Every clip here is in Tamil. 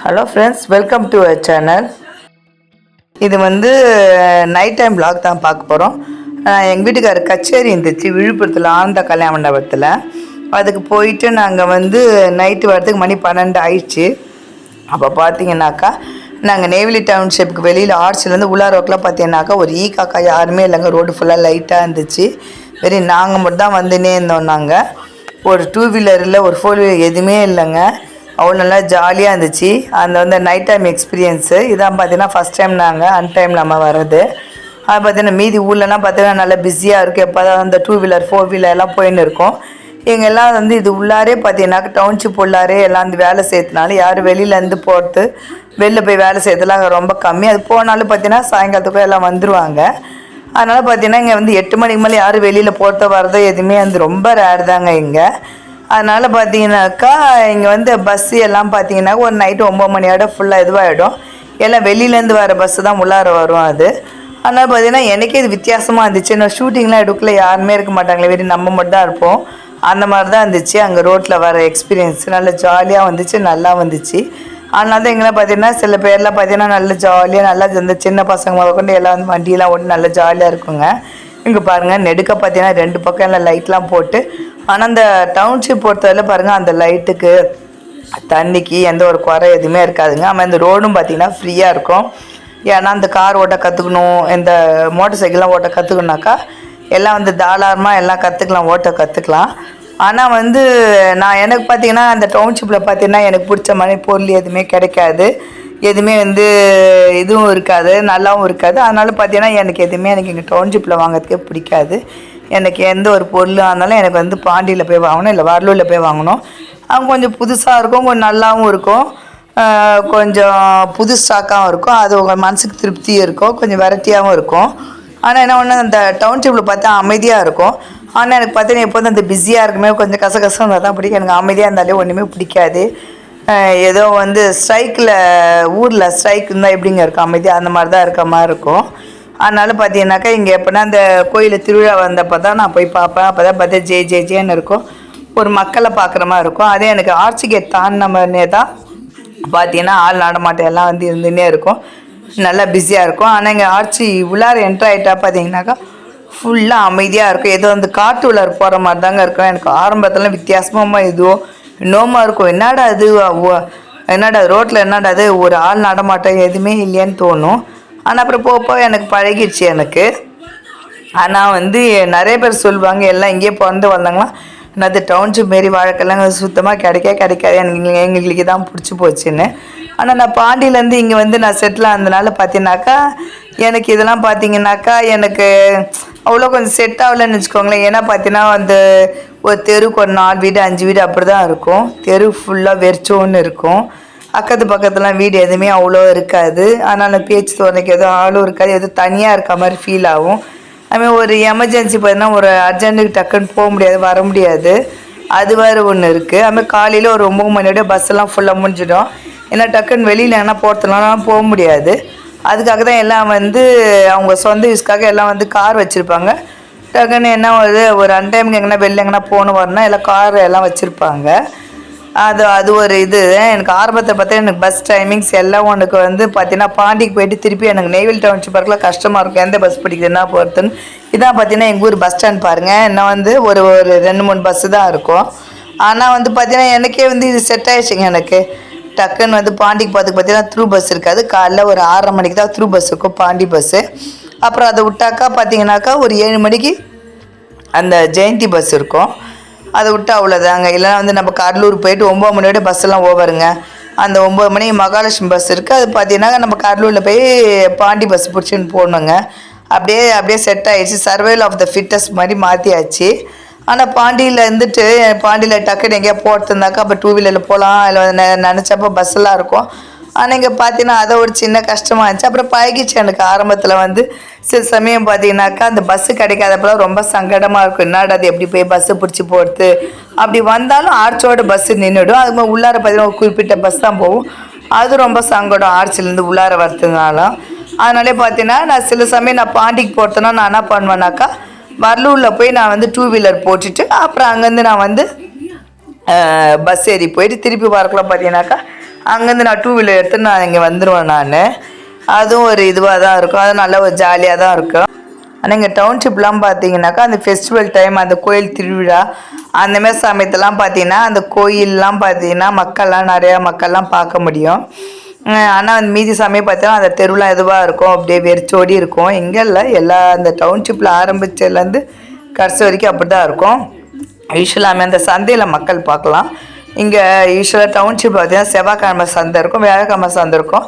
Hello friends, welcome to our channel. இது நைட் டைம் விளாக் தான் பார்க்க போகிறோம். எங்கள் வீட்டுக்காரர் கச்சேரி இருந்துச்சு விழுப்புரத்தில் ஆனந்த கல்யாண மண்டபத்தில். அதுக்கு போயிட்டு நாங்கள் நைட்டு வரதுக்கு மணி 12 ஆயிடுச்சு. அப்போ பார்த்தீங்கன்னாக்கா நாங்கள் நெய்வேலி டவுன்ஷிப்புக்கு வெளியில் ஆர்ட்ஸ்லேருந்து உள்ளார ரோக்கில் பார்த்தீங்கன்னாக்கா ஒரு காக்கா யாருமே இல்லைங்க. ரோடு ஃபுல்லாக லைட்டாக இருந்துச்சு. நாங்கள் மட்டும் தான் வந்துன்னே இருந்தோம். நாங்கள் ஒரு 2 வீலர் இல்லை, ஒரு 4 வீலர் எதுவுமே இல்லைங்க. அவ்வளோ நல்லா ஜாலியாக இருந்துச்சு. அந்த நைட் டைம் எக்ஸ்பீரியன்ஸு இதான். பார்த்தீங்கன்னா ஃபஸ்ட் டைம் நாங்கள் டைம் நம்ம வர்றது. அது பார்த்தீங்கன்னா மீதி ஊர்லலாம் பார்த்தீங்கன்னா நல்லா பிஸியாக இருக்குது. எப்போ தான் அந்த 2 வீலர் 4 வீலர் எல்லாம் போயின்னு இருக்கோம். எங்கெல்லாம் இது உள்ளாரே பார்த்தீங்கன்னாக்கா டவுன்ஷிப் உள்ளாரே எல்லாம் வேலை செய்யறதுனால யாரும் வெளியிலேருந்து போகிறது வெளில போய் வேலை செய்யறதுலாம் ரொம்ப கம்மி. அது போனாலும் பார்த்தீங்கன்னா சாயங்காலத்துக்குள்ளே எல்லாம் வந்துடுவாங்க. அதனால் பார்த்தீங்கன்னா இங்கே 8 மணிக்கு மேலே யாரும் வெளியில் போகிறதோ வரதோ எதுவுமே ரொம்ப ரேர் தாங்க இங்கே. அதனால் பார்த்தீங்கன்னாக்கா இங்கே பஸ்ஸு எல்லாம் பார்த்தீங்கன்னா ஒரு நைட்டு 9 மணியோட ஃபுல்லாக இதுவாகிடும். எல்லாம் வெளியிலேருந்து வர பஸ்ஸு தான் உள்ளார வரும். அதனால் பார்த்தீங்கன்னா எனக்கே இது வித்தியாசமாக இருந்துச்சு. நான் ஷூட்டிங்லாம் எடுக்கல, யாருமே இருக்க மாட்டாங்களே, வெறும் நம்ம மட்டும் தான் இருப்போம். அந்த மாதிரி தான் இருந்துச்சு. அங்கே ரோட்டில் வர எக்ஸ்பீரியன்ஸ் நல்லா ஜாலியாக வந்துச்சு, நல்லா வந்துச்சு. அதனால தான் எங்கெல்லாம் பார்த்தீங்கன்னா சில பேர்லாம் பார்த்தீங்கன்னா நல்ல ஜாலியாக நல்லா இந்த சின்ன பசங்க கொண்டு எல்லாம் வண்டியெல்லாம் ஓட்டு நல்லா ஜாலியாக இருக்குங்க. இங்கே பாருங்கள், நெடுக்க பார்த்தீங்கன்னா 2 பக்கம் எல்லாம் லைட்லாம் போட்டு. ஆனால் அந்த டவுன்ஷிப் பொறுத்தவரை பாருங்கள், அந்த லைட்டுக்கு தண்ணிக்கு எந்த ஒரு குறை எதுவுமே இருக்காதுங்க. ஆமாம், இந்த ரோடும் பார்த்திங்கன்னா ஃப்ரீயாக இருக்கும். ஏன்னா அந்த கார் ஓட்ட கற்றுக்கணும், இந்த மோட்டர் சைக்கிள்லாம் ஓட்ட கற்றுக்கணுனாக்கா எல்லாம் தாராளமாக எல்லாம் கற்றுக்கலாம், ஓட்ட கற்றுக்கலாம். ஆனால் நான் எனக்கு பார்த்திங்கன்னா அந்த டவுன்ஷிப்பில் பார்த்திங்கன்னா எனக்கு பிடிச்ச மாதிரி பொருள் எதுவுமே கிடைக்காது, எதுவுமே இதுவும் இருக்காது, நல்லாவும் இருக்காது. அதனால் பார்த்தீங்கன்னா எனக்கு எதுவுமே இங்கே டவுன்ஷிப்பில் வாங்கிறதுக்கே பிடிக்காது. எனக்கு எந்த ஒரு பொருளும் ஆனாலும் எனக்கு பாண்டியில் போய் வாங்கணும், இல்லை வரலூரில் போய் வாங்கணும். அவங்க கொஞ்சம் புதுசாக இருக்கும், கொஞ்சம் நல்லாவும் இருக்கும், கொஞ்சம் புது ஸ்டாக்காகவும் இருக்கும். அது உங்கள் மனசுக்கு திருப்தியும் இருக்கும், கொஞ்சம் வெரைட்டியாகவும் இருக்கும். ஆனால் என்ன ஒன்று, அந்த டவுன்ஷிப்பில் பார்த்தா அமைதியாக இருக்கும். ஆனால் எனக்கு பார்த்தீங்கன்னா எப்போதும் அந்த பிஸியாக இருக்குமே, கொஞ்சம் கசகசம் இருந்தால் தான் பிடிக்கும். எனக்கு அமைதியாக இருந்தாலே ஒன்றுமே பிடிக்காது. ஏதோ ஸ்ட்ரைக்கில் ஊரில் ஸ்ட்ரைக் இருந்தால் எப்படிங்க இருக்கும், அமைதியாக அந்த மாதிரி தான் இருக்க மாதிரி இருக்கும். அதனால் பார்த்தீங்கன்னாக்கா இங்கே எப்போனா அந்த கோயிலில் திருவிழா வந்தப்போ தான் நான் போய் பார்ப்பேன். அப்போ தான் பார்த்தா ஜேன்னு இருக்கும், ஒரு மக்களை பார்க்குற மாதிரி இருக்கும். அதே எனக்கு ஆர்ச்சி கேட் தாண்டினே தான் பார்த்தீங்கன்னா ஆள் நடமாட்டம் எல்லாம் இருந்துன்னே இருக்கும், நல்லா பிஸியாக இருக்கும். ஆனால் இங்கே ஆர்ச்சி உள்ளார என்ட்ரு ஆகிட்டா பார்த்தீங்கன்னாக்கா ஃபுல்லாக அமைதியாக இருக்கும். ஏதோ காட்டு உள்ளார போகிற மாதிரி தாங்க இருக்கும். எனக்கு ஆரம்பத்தில் வித்தியாசமாக எதுவும் நோமாக இருக்கும். என்னடா ரோட்டில் என்னடா அது ஒரு ஆள் நடமாட்டம் எதுவுமே இல்லையான்னு தோணும். ஆனால் அப்புறம் போக எனக்கு பழகிடுச்சு எனக்கு. ஆனால் நிறைய பேர் சொல்லுவாங்க எல்லாம் இங்கேயே பிறந்து வந்தாங்களாம், அது டவுன்ஷிப் மாரி வாழ்க்கைலாம் சுத்தமாக கிடைக்காது, எங்களுக்கு தான் பிடிச்சி போச்சுன்னு. ஆனால் நான் பாண்டியிலேருந்து இங்கே நான் செட்டில் ஆனதுனால பார்த்தீங்கன்னாக்கா எனக்கு இதெல்லாம் பார்த்தீங்கன்னாக்கா எனக்கு அவ்வளோ கொஞ்சம் செட் ஆகலைன்னு வச்சுக்கோங்களேன். ஏன்னா பார்த்தீங்கன்னா ஒரு தெருக்கு ஒரு 4 வீடு 5 வீடு அப்படி தான் இருக்கும். தெரு ஃபுல்லாக வெறிச்சோன்னு இருக்கும். அக்கத்து பக்கத்துலாம் வீடு எதுவுமே அவ்வளோ இருக்காது. அதனால் பேச்சு தோணுக்கு எதுவும் ஆளும் இருக்காது, எதுவும் தனியாக இருக்க மாதிரி ஃபீல் ஆகும். அதுமாதிரி ஒரு எமர்ஜென்சி பார்த்தீங்கன்னா ஒரு அர்ஜென்ட்டுக்கு டக்குன்னு போக முடியாது, வர முடியாது, அது வேறு ஒன்று இருக்குது. அதுமாதிரி காலையில் ஒரு 9 மணியோட பஸ்ஸெல்லாம் ஃபுல்லாக முடிஞ்சிடும். ஏன்னா டக்குன்னு வெளியில் எங்கன்னா போகிறதுலாம் போக முடியாது. அதுக்காக தான் எல்லாம் அவங்க சொந்த யூஸ்க்காக எல்லாம் கார் வச்சுருப்பாங்க. டக்குன்னு என்ன ஒரு அன்டைமுக்கு எங்கன்னா வெளில எங்கன்னா போகணும் வரணும் எல்லாம் கார் எல்லாம் வச்சுருப்பாங்க. அது ஒரு எனக்கு ஆரம்பத்தை பார்த்தா எனக்கு பஸ் டைமிங்ஸ் எல்லாம் உனக்கு பார்த்தீங்கன்னா பாண்டிக்கு போயிட்டு திருப்பி எனக்கு நெய்வேலி டவுன்ஷிப் பார்க்கலாம் கஷ்டமாக இருக்கும், எந்த பஸ் பிடிக்குதுன்னா போகிறதுன்னு. இதான் பார்த்தீங்கன்னா எங்கள் ஊர் பஸ் ஸ்டாண்ட் பாருங்கள். இன்னும் ஒரு 2-3 பஸ்ஸு தான் இருக்கும். ஆனால் பார்த்தீங்கன்னா எனக்கே இது செட் ஆகிடுச்சிங்க. எனக்கு டக்குன்னு பாண்டிக்கு பார்த்துக்கு பார்த்தீங்கன்னா த்ரூ பஸ் இருக்காது. காலைல ஒரு 6:30 மணிக்கு தான் த்ரூ பஸ் இருக்கும், பாண்டி பஸ்ஸு. அப்புறம் அதை விட்டாக்கா பார்த்தீங்கன்னாக்கா ஒரு 7 மணிக்கு அந்த ஜெயந்தி பஸ் இருக்கும், அதை விட்டு அவ்வளோதாங்க. இல்லைனா நம்ம கடலூர் போயிட்டு 9 மணியோட பஸ்ஸெல்லாம் ஓவருங்க. அந்த 9 மணிக்கு மகாலட்சுமி பஸ் இருக்குது. அது பார்த்தீங்கன்னா நம்ம கடலூரில் போய் பாண்டி பஸ் பிடிச்சின்னு போடணுங்க. அப்படியே செட் ஆகிடுச்சு. சர்வைவல் ஆஃப் த ஃபிட்டஸ்ட் மாதிரி மாற்றியாச்சு. ஆனால் பாண்டியில் டக்குன்னு எங்கேயா போகிறதுனாக்கா அப்போ 2 வீலரில் போகலாம், இல்லை நினச்சப்போ பஸ்ஸெல்லாம் இருக்கும். ஆனால் இங்கே பார்த்தீங்கன்னா அதை ஒரு சின்ன கஷ்டமாக இருந்துச்சு. அப்புறம் பழகிச்சு எனக்கு. ஆரம்பத்தில் சில சமயம் பார்த்தீங்கன்னாக்கா அந்த பஸ்ஸு கிடைக்காதப்பெல்லாம் ரொம்ப சங்கடமாக இருக்கும். என்னடா அது எப்படி போய் பஸ்ஸு பிடிச்சி போகிறது, அப்படி வந்தாலும் ஆர்ச்சோட பஸ்ஸு நின்றுடும். அது மாதிரி உள்ளார பார்த்தீங்கன்னா ஒரு குறிப்பிட்ட பஸ் தான் போகும். அது ரொம்ப சங்கடம் ஆர்ச்சிலேருந்து உள்ளார வரதுனாலும். அதனாலே பார்த்தீங்கன்னா நான் சில சமயம் நான் பாண்டிக்கு போகிறதுனா நான் என்ன பண்ணுவேன்னாக்கா வரலூரில் போய் நான் 2 வீலர் போட்டுட்டு அப்புறம் அங்கேருந்து நான் பஸ் ஏறி போயிட்டு திருப்பி வரக்குள்ள பார்த்தீங்கன்னாக்கா அங்கேருந்து நான் 2 வீலர் எடுத்து நான் இங்கே வந்துடுவேன் நான். அதுவும் ஒரு இதுவாக தான் இருக்கும், அது நல்ல ஒரு ஜாலியாக தான் இருக்கும். ஆனால் இங்கே டவுன்ஷிப்லாம் பார்த்தீங்கன்னாக்கா அந்த ஃபெஸ்டிவல் டைம், அந்த கோயில் திருவிழா அந்தமாரி சமயத்தெல்லாம் பார்த்தீங்கன்னா அந்த கோயிலெலாம் பார்த்தீங்கன்னா நிறையா மக்கள்லாம் பார்க்க முடியும். ஆனால் அந்த மீதி சமயம் பார்த்தீங்கன்னா அந்த தெருவில் எதுவாக இருக்கும், அப்படியே வெறிச்சோடி இருக்கும். இங்கே இல்லை, எல்லா அந்த டவுன்ஷிப்பில் ஆரம்பித்ததுலேருந்து கடைசி வரைக்கும் அப்படி தான் இருக்கும். யூஸ்வலாக அந்த சந்தையில் மக்கள் பார்க்கலாம். இங்கே யூஸ்வலாக டவுன்ஷிப் பார்த்தீங்கன்னா செவ்வாய்க்கிழமை சந்தை இருக்கும், வியாழக்கிழமை சந்தை இருக்கும்,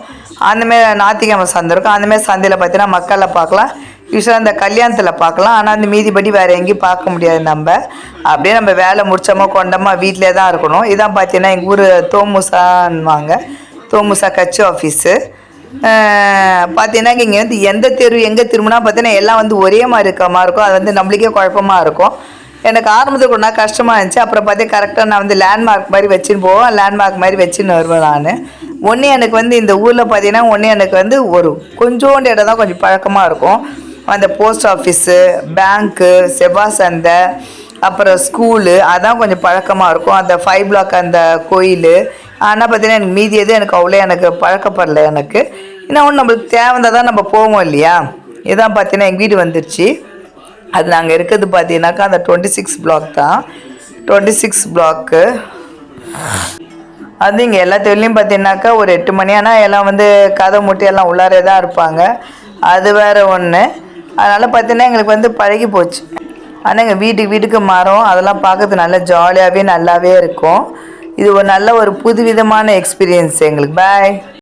அந்தமாரி ஞாயிற்றுக்கிழமை சந்தை இருக்கும். அந்தமாரி சந்தையில் பார்த்தீங்கன்னா மக்களை பார்க்கலாம். யூஸ்வலாக இந்த கல்யாணத்தில் பார்க்கலாம். ஆனால் அந்த மீதிப்படி வேறு எங்கேயும் பார்க்க முடியாது. அப்படியே நம்ம வேலை முடிச்சோமா கொண்டோமா வீட்டிலே தான் இருக்கணும். இதான் பார்த்தீங்கன்னா எங்கள் ஊர் தோமுசான்வாங்க, தோமுசா கட்சி ஆஃபீஸு. பார்த்தீங்கன்னா இங்கே வந்து எந்த தெரு எங்கே திரும்பினா பார்த்தீங்கன்னா எல்லாம் ஒரே மாதிரி இருக்க மாதிரி இருக்கும். அது நம்மளுக்கே குழப்பமாக இருக்கும். எனக்கு ஆரம்பத்துக்கு ஒன்றா கஷ்டமாக இருந்துச்சு. அப்புறம் பார்த்தீங்கன்னா கரெக்டாக நான் லேண்ட்மார்க் மாதிரி வச்சுன்னு போவேன், லேண்ட்மார்க் மாதிரி வச்சுன்னு வருவேன் நான். ஒன்று எனக்கு இந்த ஊரில் பார்த்தீங்கன்னா எனக்கு ஒரு கொஞ்சோண்டு இடம் தான் கொஞ்சம் பழக்கமாக இருக்கும். அந்த போஸ்ட் ஆஃபீஸு, பேங்க்கு, செவ்வாய் சந்தை, அப்புறம் ஸ்கூலு, அதான் கொஞ்சம் பழக்கமாக இருக்கும். அந்த 5 பிளாக் அந்த கோயில். ஆனால் பார்த்தீங்கன்னா எனக்கு மீதி எதுவும் எனக்கு அவ்வளோ எனக்கு பழக்கப்படலை. எனக்கு இன்னும் நம்மளுக்கு தேவைந்தான் தான் நம்ம போவோம் இல்லையா. இதான் பார்த்தீங்கன்னா எங்கள் வீடு வந்துடுச்சு. அது நாங்கள் இருக்கிறது பார்த்தீங்கன்னாக்கா அந்த 26 பிளாக் தான், 26 பிளாக்கு. அது இங்கே எல்லா தொழிலையும் பார்த்தீங்கன்னாக்கா ஒரு 8 மணி ஆனால் எல்லாம் கதை மூட்டி எல்லாம் உள்ளாரே தான் இருப்பாங்க. அது வேறு ஒன்று. அதனால் பார்த்தீங்கன்னா எங்களுக்கு பழகி போச்சு. ஆனால் எங்கள் வீட்டுக்கு மரம் அதெல்லாம் பார்க்கறது நல்லா ஜாலியாகவே நல்லாவே இருக்கும். இது ஒரு நல்ல ஒரு புதுவிதமான எக்ஸ்பீரியன்ஸ் எங்களுக்கு. பாய்.